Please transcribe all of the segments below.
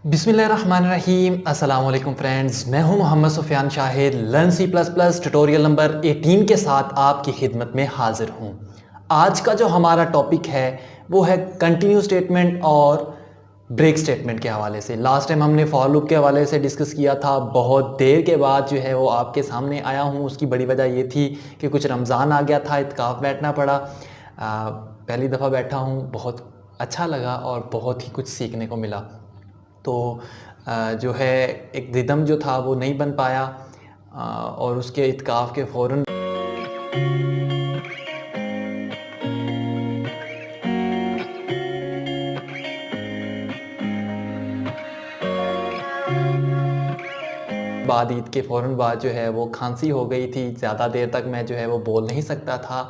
बिस्मिल्लाहिर्रहमानिर्रहीम। अस्सलाम वालेकुम फ्रेंड्स, मैं हूं Mohammad Sufiyan Shahid. Learn C plus plus tutorial number 18 के साथ आपकी खिदमत में हाजिर हूं। आज का जो हमारा टॉपिक है वो है कंटिन्यू स्टेटमेंट और ब्रेक स्टेटमेंट के हवाले से। लास्ट टाइम हमने फॉर लूप के हवाले से डिस्कस किया था। बहुत देर के बाद जो है वो आपके सामने आया हूँ। उसकी बड़ी वजह ये थी कि कुछ रमज़ान आ गया था, इत्काफ़ बैठना पड़ा। पहली दफ़ा बैठा हूँ, बहुत अच्छा लगा और बहुत ही कुछ सीखने को मिला। तो जो है एक रिदम जो था वो नहीं बन पाया और उसके इत्काफ़ के फ़ौरन बाद ईद के फ़ौरन बाद जो है वो खांसी हो गई थी। ज़्यादा देर तक मैं जो है वो बोल नहीं सकता था।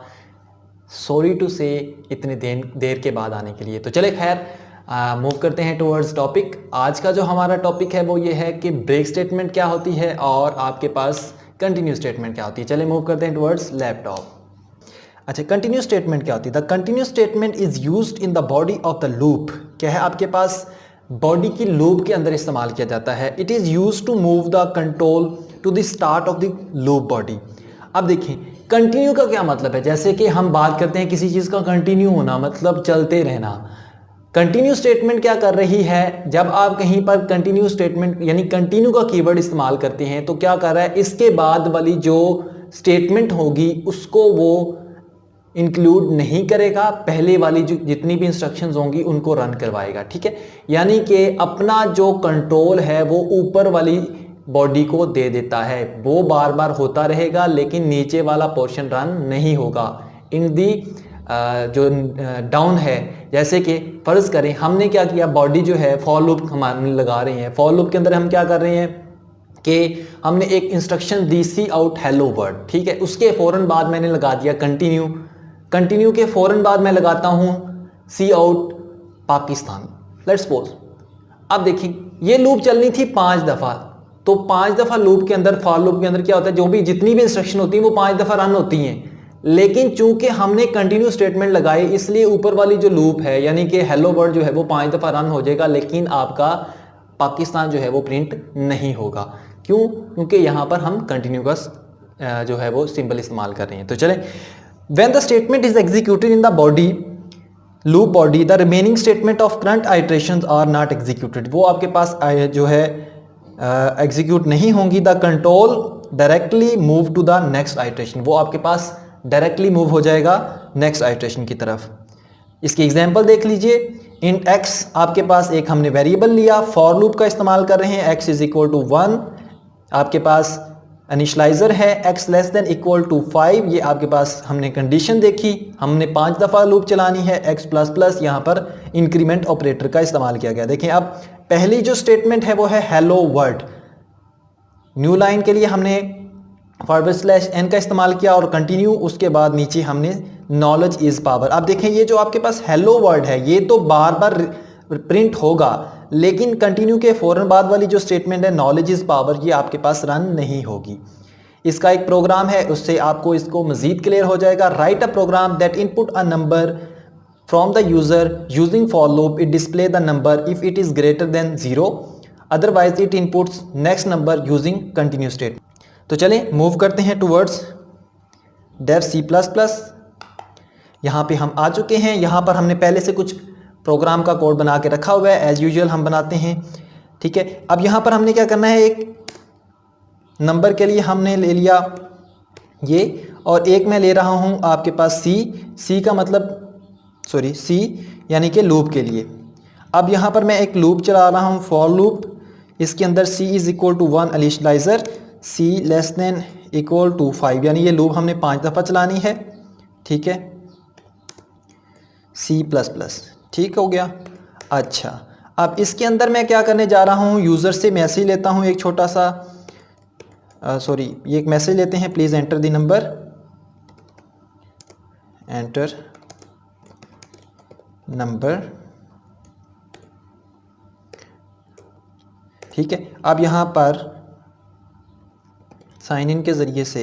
सॉरी टू से इतने देर के बाद आने के लिए। तो चले खैर मूव करते हैं टुवर्ड्स टॉपिक। आज का जो हमारा टॉपिक है वो ये है कि ब्रेक स्टेटमेंट क्या होती है और आपके पास कंटिन्यू स्टेटमेंट क्या होती है। चले मूव करते हैं टुवर्ड्स लैपटॉप। अच्छा, कंटिन्यू स्टेटमेंट क्या होती है? The continue statement is used in the body of the loop. क्या है आपके पास? बॉडी की लूप के अंदर इस्तेमाल किया जाता है। It is use to move the control to the start of the loop body. अब देखिए कंटिन्यू का क्या मतलब है। जैसे कि हम बात करते हैं किसी चीज़ का कंटिन्यू होना, मतलब चलते रहना। कंटिन्यू स्टेटमेंट क्या कर रही है, जब आप कहीं पर कंटिन्यू स्टेटमेंट यानी कंटिन्यू का कीवर्ड इस्तेमाल करते हैं तो क्या कर रहा है, इसके बाद वाली जो स्टेटमेंट होगी उसको वो इंक्लूड नहीं करेगा, पहले वाली जो जितनी भी इंस्ट्रक्शंस होंगी उनको रन करवाएगा। ठीक है, यानी कि अपना जो कंट्रोल है वो ऊपर वाली बॉडी को दे देता है। वो बार बार होता रहेगा लेकिन नीचे वाला पोर्शन रन नहीं होगा। इन दी जो डाउन है, जैसे कि फ़र्ज़ करें हमने क्या किया, बॉडी जो है फॉर लूप हम लगा रहे हैं। फॉर लूप के अंदर हम क्या कर रहे हैं कि हमने एक इंस्ट्रक्शन दी सी आउट हेलो वर्ड। ठीक है, उसके फ़ौरन बाद मैंने लगा दिया कंटिन्यू। कंटिन्यू के फ़ौरन बाद मैं लगाता हूँ सी आउट पाकिस्तान, लेट्स सपोज। अब देखिए ये लूप चलनी थी 5 दफ़ा, तो 5 दफ़ा लूप के अंदर, फॉर लूप के अंदर क्या होता है, जो भी जितनी भी इंस्ट्रक्शन होती हैं वो 5 दफ़ा रन होती हैं। लेकिन चूंकि हमने कंटिन्यू स्टेटमेंट लगाई इसलिए ऊपर वाली जो लूप है यानी कि हेलो वर्ड जो है वो 5 दफ़ा रन हो जाएगा, लेकिन आपका पाकिस्तान जो है वो प्रिंट नहीं होगा। क्यों? क्योंकि यहाँ पर हम कंटिन्यू का जो है वो सिंबल इस्तेमाल कर रहे हैं। तो चले, when the statement is executed in the body loop body the remaining statement of current iterations are not executed. वो आपके पास जो है एग्जीक्यूट नहीं होंगी। The control directly move to the next iteration. वो आपके पास डायरेक्टली मूव हो जाएगा नेक्स्ट आइटरेशन की तरफ। इसकी एग्जांपल देख लीजिए। इन x आपके पास एक हमने वेरिएबल लिया, फॉर लूप का इस्तेमाल कर रहे हैं। x इज इक्वल टू 1, आपके पास इनिशलाइजर है x less than equal to 5। ये आपके पास हमने कंडीशन देखी, हमने 5 दफ़ा लूप चलानी है। x प्लस प्लस यहाँ पर इंक्रीमेंट ऑपरेटर का इस्तेमाल किया गया। देखें अब पहली जो स्टेटमेंट है वो है हेलो वर्ड। न्यू लाइन के लिए हमने /n का इस्तेमाल किया और कंटिन्यू, उसके बाद नीचे हमने नॉलेज इज पावर। अब देखें ये जो आपके पास हेलो वर्ड है ये तो बार बार प्रिंट होगा, लेकिन कंटिन्यू के फौरन बाद वाली जो स्टेटमेंट है नॉलेज इज पावर, ये आपके पास रन नहीं होगी। इसका एक प्रोग्राम है, उससे आपको इसको मजीद क्लियर हो जाएगा। Write a program that input a number from the user using for loop, it display the number if it is greater than 0, otherwise it inputs next number using continue statement. तो चलें move करते हैं towards Dev C plus plus. यहाँ पे हम आ चुके हैं। यहाँ पर हमने पहले से कुछ प्रोग्राम का कोड बना के रखा हुआ है, एज यूजुअल हम बनाते हैं। ठीक है, अब यहाँ पर हमने क्या करना है, एक नंबर के लिए हमने ले लिया ये, और एक मैं ले रहा हूँ आपके पास सी का मतलब सी यानी कि लूप के लिए। अब यहाँ पर मैं एक लूप चला रहा हूँ, फॉर लूप। इसके अंदर c is equal to 1 initializer, c less than equal to 5, यानी ये लूप हमने 5 दफ़ा चलानी है। ठीक है, सी प्लस प्लस, ठीक हो गया। अच्छा, अब इसके अंदर मैं क्या करने जा रहा हूँ, यूज़र से मैसेज लेता हूँ एक छोटा सा, ये एक मैसेज लेते हैं, please enter the number, enter number. ठीक है, अब यहाँ पर साइन इन के ज़रिए से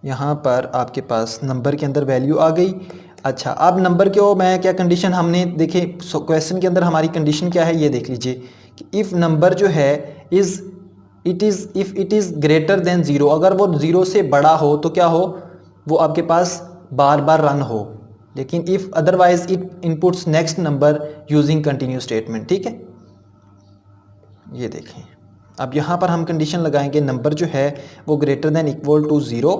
यहाँ पर आपके पास नंबर के अंदर वैल्यू आ गई। अच्छा, अब नंबर के मैं क्या कंडीशन हमने देखे क्वेश्चन के अंदर हमारी कंडीशन क्या है ये देख लीजिए कि इफ़ नंबर जो है if it is greater than zero, अगर वो ज़ीरो से बड़ा हो तो क्या हो, वो आपके पास बार बार रन हो। लेकिन if otherwise it inputs next number using continue statement. ठीक है, ये देखें। अब यहाँ पर हम कंडीशन लगाएंगे नंबर जो है वो greater than equal to zero,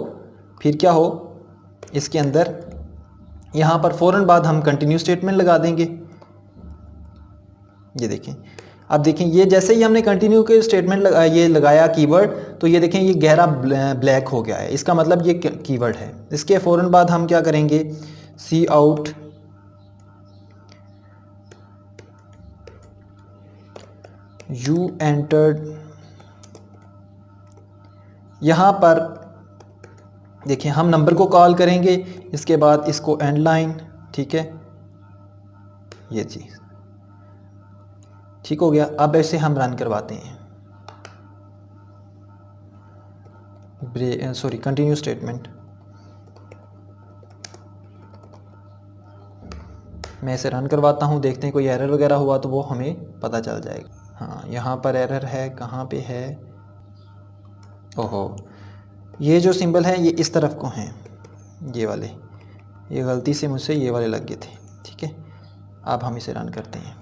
फिर क्या हो इसके अंदर यहाँ पर फ़ौरन बाद हम कंटिन्यू स्टेटमेंट लगा देंगे। ये देखें, अब देखें ये जैसे ही हमने कंटिन्यू के स्टेटमेंट ये लगाया कीवर्ड, तो ये देखें ये गहरा ब्लैक हो गया है, इसका मतलब ये कीवर्ड है। इसके फ़ौरन बाद हम क्या करेंगे, सी आउट यू एंटर्ड, यहाँ पर देखिए हम नंबर को कॉल करेंगे, इसके बाद इसको एंड लाइन। ठीक है, ये चीज़ ठीक हो गया। अब ऐसे हम रन करवाते हैं, सॉरी कंटिन्यू स्टेटमेंट। मैं इसे रन करवाता हूँ, देखते हैं कोई एरर वगैरह हुआ तो वो हमें पता चल जाएगा। हाँ, यहाँ पर एरर है, कहाँ पे है, ओहो ये जो सिंबल है ये इस तरफ को हैं, ये वाले, ये गलती से मुझसे ये वाले लग गए थे। ठीक है, अब हम इसे रन करते हैं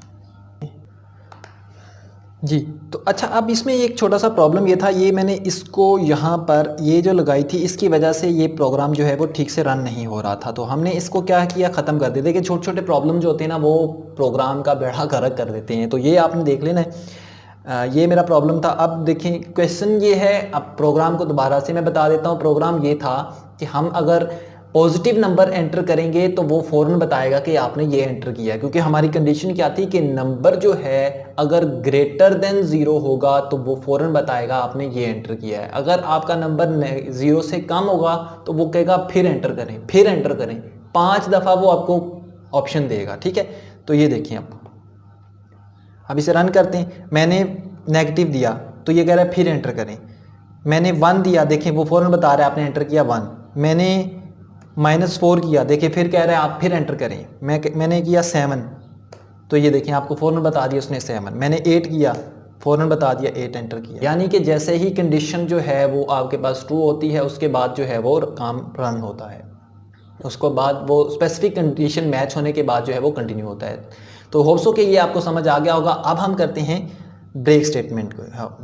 जी। तो अच्छा, अब इसमें एक छोटा सा प्रॉब्लम ये था, ये मैंने इसको यहाँ पर ये जो लगाई थी इसकी वजह से ये प्रोग्राम जो है वो ठीक से रन नहीं हो रहा था, तो हमने इसको क्या किया, ख़त्म कर दिया। देखिए छोटे छोटे प्रॉब्लम जो होते हैं ना वो प्रोग्राम का बेड़ा गर्क कर देते हैं, तो ये आपने देख लेना है। ये मेरा प्रॉब्लम था। अब देखें क्वेश्चन ये है, अब प्रोग्राम को दोबारा से मैं बता देता हूँ। प्रोग्राम ये था कि हम अगर पॉजिटिव नंबर एंटर करेंगे तो वो फ़ौरन बताएगा कि आपने ये एंटर किया है, क्योंकि हमारी कंडीशन क्या थी कि नंबर जो है अगर ग्रेटर देन ज़ीरो होगा तो वो फ़ौरन बताएगा आपने ये एंटर किया है। अगर आपका नंबर ज़ीरो से कम होगा तो वो कहेगा फिर एंटर करें, फिर एंटर करें, 5 दफ़ा वो आपको ऑप्शन देगा। ठीक है, तो ये देखिए आप, अब इसे रन करते हैं। मैंने नेगेटिव दिया तो ये कह रहा है फिर एंटर करें। मैंने 1 दिया, देखें वो फ़ौरन बता रहा है आपने एंटर किया 1। मैंने -4 किया, देखिए फिर कह रहे हैं आप फिर एंटर करें। मैंने किया 7, तो ये देखें आपको फ़ौरन बता दिया उसने 7। मैंने 8 किया, फ़ौरन बता दिया 8 एंटर किया। यानी कि जैसे ही कंडीशन जो है वो आपके पास ट्रू होती है उसके बाद जो है वो काम रन होता है, उसको बाद वो स्पेसिफिक कंडीशन मैच होने के बाद जो है वो कंटिन्यू होता है। तो होप सो कि ये आपको समझ आ गया होगा। अब हम करते हैं ब्रेक स्टेटमेंट को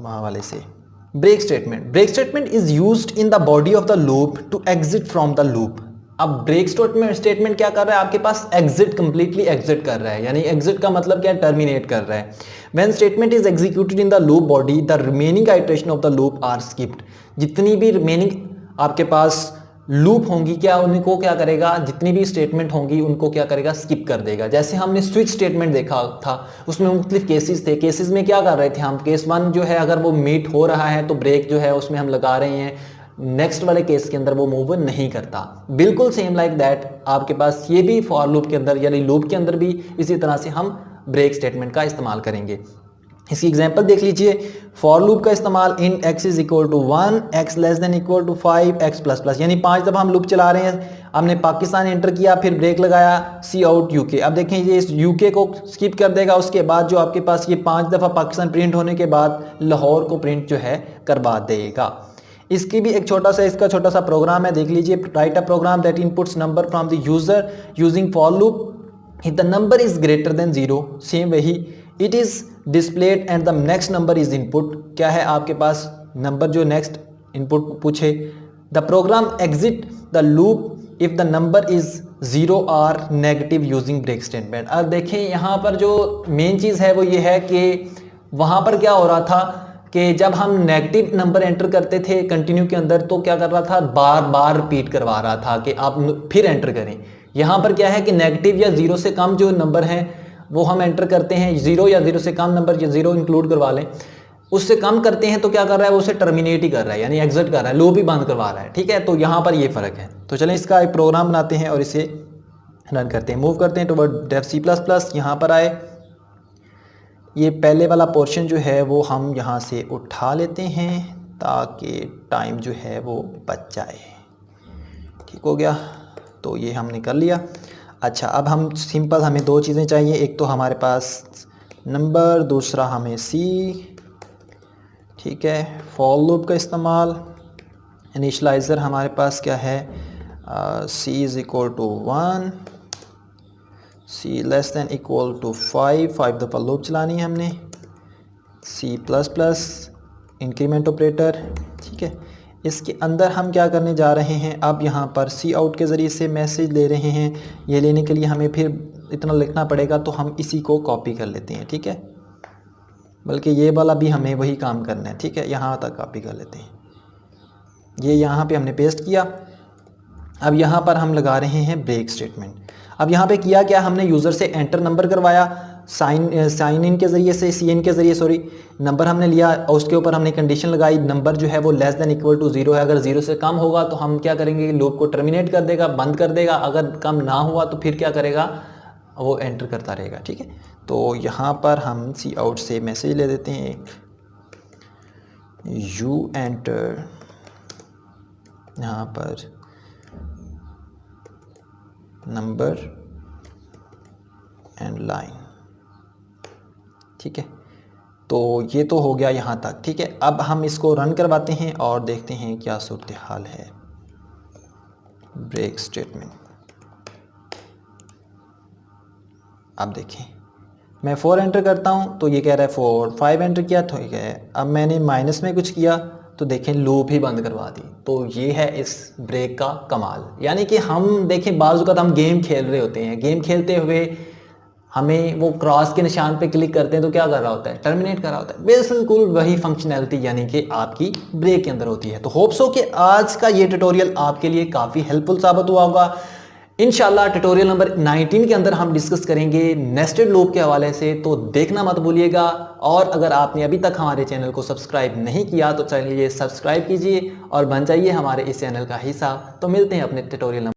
हवाले से। Break statement is used in the body of the loop to exit from the loop. अब ब्रेक स्टेटमेंट क्या कर रहा है, आपके पास एग्जिट, कंप्लीटली एग्जिट कर रहा है। यानी एग्जिट का मतलब क्या है, टर्मिनेट कर रहा है। When statement is executed in the loop body the remaining iteration of the loop are skipped. जितनी भी रिमेनिंग आपके पास लूप होंगी क्या, उनको क्या करेगा, जितनी भी स्टेटमेंट होंगी उनको क्या करेगा, स्किप कर देगा। जैसे हमने स्विच स्टेटमेंट देखा था, उसमें मुख्तलिफ केसेस थे। केसेस में क्या कर रहे थे हम, केस 1 जो है अगर वो मीट हो रहा है तो ब्रेक जो है उसमें हम लगा रहे हैं, नेक्स्ट वाले केस के अंदर वो मूव नहीं करता। बिल्कुल सेम लाइक दैट आपके पास ये भी फॉर लूप के अंदर यानी लूप के अंदर भी इसी तरह से हम ब्रेक स्टेटमेंट का इस्तेमाल करेंगे। इसकी एग्जांपल देख लीजिए। फॉर लूप का इस्तेमाल in x is equal to 1, x less than equal to 5, x plus plus, यानी 5 दफ़ा हम लूप चला रहे हैं। हमने पाकिस्तान एंटर किया, फिर ब्रेक लगाया, सी आउट यूके। अब देखें ये इस यूके को स्किप कर देगा। उसके बाद जो आपके पास ये 5 दफ़ा पाकिस्तान प्रिंट होने के बाद लाहौर को प्रिंट जो है करवा देगा। इसकी भी एक छोटा सा प्रोग्राम है, देख लीजिए। Write a program that inputs number from the user using for loop if the number is greater than 0। Same वही, it is displayed and the next number is input. क्या है आपके पास नंबर जो नेक्स्ट इनपुट पूछे। The program exit the loop if the number is 0 or negative using break statement. अब देखें यहाँ पर जो मेन चीज़ है वो ये है कि वहाँ पर क्या हो रहा था कि जब हम नेगेटिव नंबर एंटर करते थे कंटिन्यू के अंदर तो क्या कर रहा था, बार बार रिपीट करवा रहा था कि आप फिर एंटर करें। यहाँ पर क्या है कि नेगेटिव या 0 से कम जो नंबर हैं वो हम एंटर करते हैं, 0 या 0 से कम नंबर, या 0 इंक्लूड करवा लें, उससे कम करते हैं तो क्या कर रहा है, वो उसे टर्मिनेट ही कर रहा है, यानी एग्जिट कर रहा है, लूप ही बंद करवा रहा है। ठीक है, तो यहाँ पर ये फ़र्क है। तो चलें इसका एक प्रोग्राम बनाते हैं और इसे रन करते हैं। मूव करते हैं टुवर्ड डेफ C++। यहाँ पर आए, ये पहले वाला पोर्शन जो है वो हम यहाँ से उठा लेते हैं ताकि टाइम जो है वो बच जाए। ठीक हो गया, तो ये हमने कर लिया। अच्छा, अब हम सिंपल, हमें दो चीज़ें चाहिए, एक तो हमारे पास नंबर, दूसरा हमें सी। ठीक है, फॉर लूप का इस्तेमाल, इनिशलाइज़र हमारे पास क्या है, c is equal to 1, c less than equal to 5 दफ़ा लूप चलानी है हमने, c plus plus increment operator. ठीक है, इसके अंदर हम क्या करने जा रहे हैं, अब यहाँ पर सी आउट के ज़रिए से मैसेज ले रहे हैं। ये लेने के लिए हमें फिर इतना लिखना पड़ेगा, तो हम इसी को कॉपी कर लेते हैं। ठीक है, बल्कि ये वाला भी हमें वही काम करना है। ठीक है, यहाँ तक कॉपी कर लेते हैं, ये यहाँ पे हमने पेस्ट किया। अब यहाँ पर हम लगा रहे हैं ब्रेक स्टेटमेंट। अब यहाँ पे किया क्या, हमने यूज़र से एंटर नंबर करवाया, साइन इन के ज़रिए से, सी इन के ज़रिए सॉरी, नंबर हमने लिया और उसके ऊपर हमने कंडीशन लगाई, नंबर जो है वो लेस दैन इक्वल टू 0 है। अगर 0 से कम होगा तो हम क्या करेंगे, लूप को टर्मिनेट कर देगा, बंद कर देगा। अगर कम ना हुआ तो फिर क्या करेगा, वो एंटर करता रहेगा। ठीक है, तो यहाँ पर हम सी आउट से मैसेज ले देते हैं एक, यू एंटर यहाँ पर नंबर एंड लाइन। ठीक है, तो ये तो हो गया यहाँ तक। ठीक है, अब हम इसको रन करवाते हैं और देखते हैं क्या सूरत हाल है। ब्रेक स्टेटमेंट, अब देखें, मैं 4 एंटर करता हूँ तो ये कह रहा है 4, 5 एंटर किया तो ये है। अब मैंने माइनस में कुछ किया तो देखें लूप ही बंद करवा दी। तो ये है इस ब्रेक का कमाल। यानी कि हम देखें, बाज़ वक़्त हम गेम खेल रहे होते हैं, गेम खेलते हुए हमें वो क्रॉस के निशान पे क्लिक करते हैं तो क्या कर रहा होता है, टर्मिनेट कर रहा होता है। बिल्कुल वही फंक्शनैलिटी यानी कि आपकी ब्रेक के अंदर होती है। तो होप सो कि आज का ये ट्यूटोरियल आपके लिए काफ़ी हेल्पफुल साबित हुआ होगा। इंशाल्लाह ट्यूटोरियल नंबर 19 के अंदर हम डिस्कस करेंगे नेस्टेड लूप के हवाले से, तो देखना मत भूलिएगा। और अगर आपने अभी तक हमारे चैनल को सब्सक्राइब नहीं किया तो चलिए सब्सक्राइब कीजिए और बन जाइए हमारे इस चैनल का हिस्सा। तो मिलते हैं अपने ट्यूटोरियल